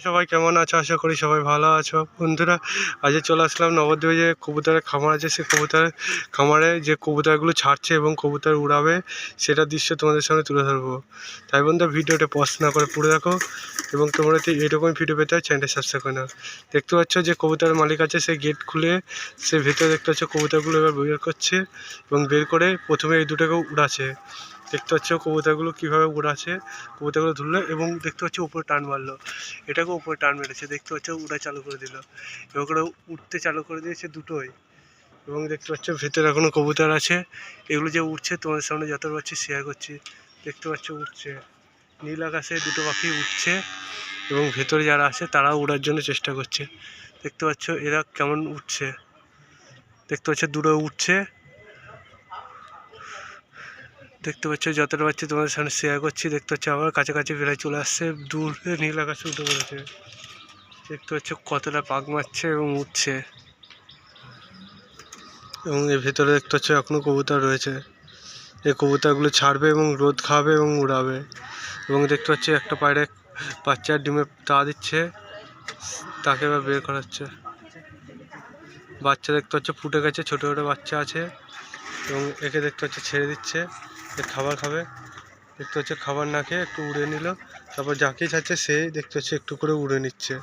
সবাই কেমন আছো? আশা করি সবাই ভালো আছো। বন্ধুরা, আজ চলে আসলাম নবদ্বীপে যে কবুতরের খামার আছে, সেই কবুতরের খামারে যে কবুতরগুলো ছাড়ছে এবং কবুতর উড়াবে সেটা দৃশ্য তোমাদের সামনে তুলে ধরবো। তাই বন্ধুরা, ভিডিওটা পজ না করে পুরো দেখো এবং তোমরা যদি এরকম ভিডিও পেতে হয় চ্যানেলটা সাবস্ক্রাইব করে নাও। দেখতে পাচ্ছ যে কবুতরের মালিক আছে, সে গেট খুলে সে ভেতরে দেখতে পাচ্ছ কবুতরগুলো এবার বের করছে এবং বের করে প্রথমে এই দুটোকে উড়াচ্ছে। দেখতে পাচ্ছ কবুতরগুলো কীভাবে উড়াচ্ছে, কবুতরগুলো ধরলো এবং দেখতে পাচ্ছ উপরে টান মারলো, এটাকেও উপরে টান মেরেছে। দেখতে পাচ্ছ উড়া চালু করে দিল এবং ওরা উঠতে চালু করে দিয়েছে দুটোই। এবং দেখতে পাচ্ছ ভেতরে এখনো কবুতর আছে, এগুলো যে উঠছে তোমাদের সামনে যত পাচ্ছি শেয়ার করছি। দেখতে পাচ্ছ উঠছে, নীল আকাশে দুটো পাখি উঠছে এবং ভেতরে যারা আছে তারাও উড়ার জন্য চেষ্টা করছে। দেখতে পাচ্ছ এরা কেমন উঠছে, দেখতে পাচ্ছ দুটো উঠছে। দেখতে পাচ্ছ যতটা পাচ্ছি তোমাদের সামনে শেয়ার করছি। দেখতে পাচ্ছ আবার কাছাকাছি প্রায় চলে আসছে, দূরে নীল আকাশে উঠে পড়েছে। দেখতে পাচ্ছ কতটা পাক মারছে এবং উঠছে এবং এর ভেতরে দেখতে পাচ্ছ এখনো কবুতর রয়েছে। এই কবুতরগুলো ছাড়বে এবং রোদ খাওয়াবে এবং উড়াবে। এবং দেখতে পাচ্ছি একটা পায়রা বাচ্চার ডিমে তা দিচ্ছে, তাকে এবার বের করাচ্ছে। বাচ্চা দেখতে পাচ্ছ ফুটে গেছে, ছোটো ছোটো বাচ্চা আছে এবং একে দেখতে পাচ্ছ ছেড়ে দিচ্ছে, খাবার খাবে। দেখতে হচ্ছে খাবার না খেয়ে একটু উড়ে নিল, তারপর যাকেই ছাড়ছে সেই দেখতে হচ্ছে একটু করে উড়ে নিচ্ছে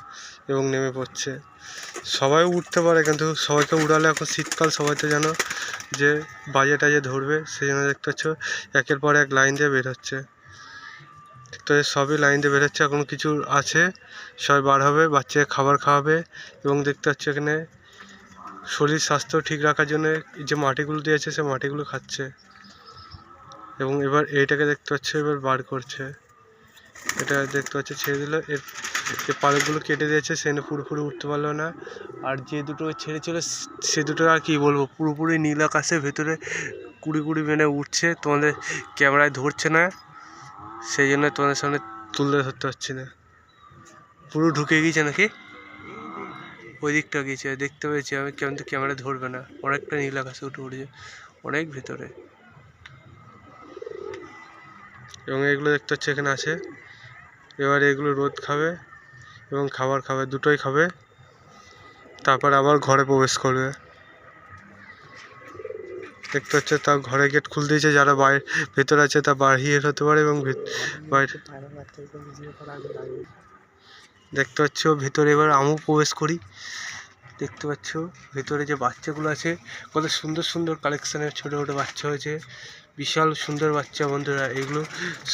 এবং নেমে পড়ছে। সবাই উঠতে পারে কিন্তু সবাইকে উড়ালে এখন শীতকাল, সবাই তো জানো যে বাজে টাজে ধরবে, সেই জন্য দেখতে পাচ্ছ একের পর এক লাইন দিয়ে বের হচ্ছে। তো সবই লাইন দিয়ে বের হচ্ছে, এখন কিছু আছে সবাই বার হবে, বাচ্চাকে খাবার খাওয়াবে এবং দেখতে পাচ্ছ এখানে শরীর স্বাস্থ্য ঠিক রাখার জন্য যে মাটিগুলো দিয়েছে সে মাটিগুলো খাচ্ছে। এবং এবার এইটাকে দেখতে পাচ্ছ এবার বার করছে, এটা দেখতে পাচ্ছ ছেড়ে দিল। এর পালকগুলো কেটে দিয়েছে, সেখানে পুরোপুরি উঠতে পারলো না। আর যে দুটো ছেড়েছিল সে দুটো আর কি বলবো, পুরোপুরি নীল আকাশের ভেতরে কুড়ি কুড়ি মেনে উঠছে। তোমাদের ক্যামেরায় ধরছে না, সেই জন্য তোমাদের সামনে তুলে ধরতে পারছি না। পুরো ঢুকে গিয়েছে নাকি, ওই দিকটা গিয়েছে দেখতে পেয়েছি আমি, কিন্তু ক্যামেরায় ধরবে না। অনেকটা নীল আকাশে উঠে পড়েছে, অনেক ভেতরে। এবং এগুলো দেখতে হচ্ছে এখানে আছে, এবার এগুলো রোদ খাবে এবং খাবার খাবে, দুটোই খাবে, তারপর আবার ঘরে প্রবেশ করবে। দেখতে হচ্ছে তার ঘরে গেট খুলে দিয়েছে, যারা বাইরে ভেতরে আছে তা বাহির হতে পারে এবং বাইরে দেখতে পাচ্ছ ভেতরে এবার আমিও প্রবেশ করি। দেখতে পাচ্ছ ভেতরে যে বাচ্চাগুলো আছে কত সুন্দর সুন্দর কালেকশানের ছোটো ছোটো বাচ্চা হয়েছে, বিশাল সুন্দর বাচ্চা। বন্ধুরা এগুলো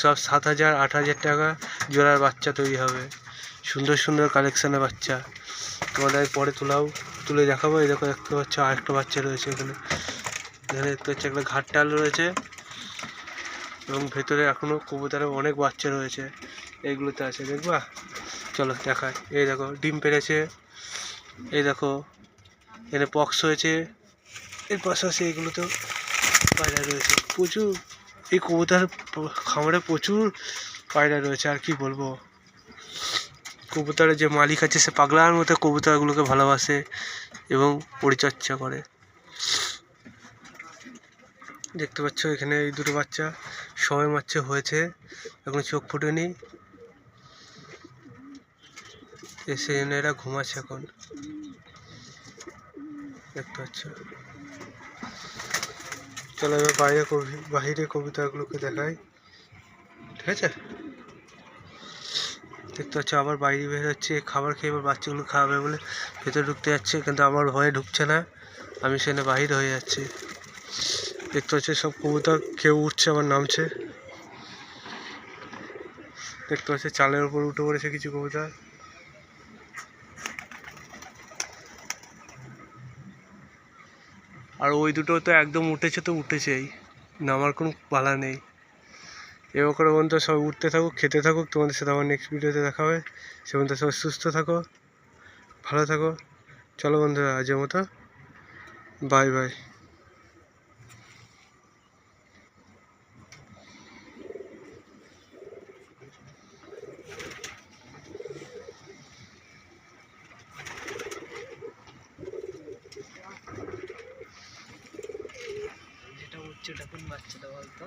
সব 7,000 8,000 টাকা জোড়ার বাচ্চা তৈরি হবে, সুন্দর সুন্দর কালেকশানের বাচ্চা। তোমাদের পরে তুলে দেখাবো। এই দেখো দেখতে পাচ্ছ আরেকটা বাচ্চা রয়েছে এখানে, এখানে দেখতে পাচ্ছ একটা ঘাটটাল রয়েছে এবং ভেতরে এখনও কবুতরের অনেক বাচ্চা রয়েছে, এইগুলোতে আছে দেখবা। চলো দেখায়, এই দেখো ডিম পেড়েছে, এই দেখো এখানে পক্স হয়েছে, এর পাশাপাশি এগুলোতেও পায়রা রয়েছে প্রচুর। এই কবুতর খামারে প্রচুর পায়রা রয়েছে, আর কি বলবো। কবুতরের যে মালিক আছে সে পাগলার মতো কবুতরগুলোকে ভালোবাসে এবং পরিচর্যা করে। দেখতে পাচ্ছ এখানে এই দুটো বাচ্চা সবাই মারছে হয়েছে, এখন চোখ ফুটেনি, এসে এনে এরা ঘুমাচ্ছে এখন। দেখতে পাচ্ছ, চলো এবার বাহিরে কবিতাগুলোকে দেখাই, ঠিক আছে। দেখতে পাচ্ছ আবার বাইরে বের হচ্ছে, খাবার খেয়ে এবার বাচ্চাগুলো খাওয়াবে বলে ভেতরে ঢুকতে যাচ্ছে, কিন্তু আমার ভয়ে ঢুকছে না, আমি সেখানে বাহির হয়ে যাচ্ছি। দেখতে পাচ্ছি সব কবুতর কেউ উঠছে আবার নামছে। দেখতে পাচ্ছি চালের উপর উঠে পড়েছে কিছু কবুতর। আর ওই দুটো তো একদম উঠেছে, তো উঠেছেই, নামার কোনো পালা নেই। এবার করে বন্ধু সব উঠতে থাকুক, খেতে থাকুক, তোমাদের সাথে আমার নেক্সট ভিডিওতে দেখা হবে। সে বন্ধু সবাই সুস্থ থাকো, ভালো থাকো। চলো বন্ধুরা আজকের মতো বাই বাই। যেটা উঠছে এটা কোন বাচ্চাটা বলতো?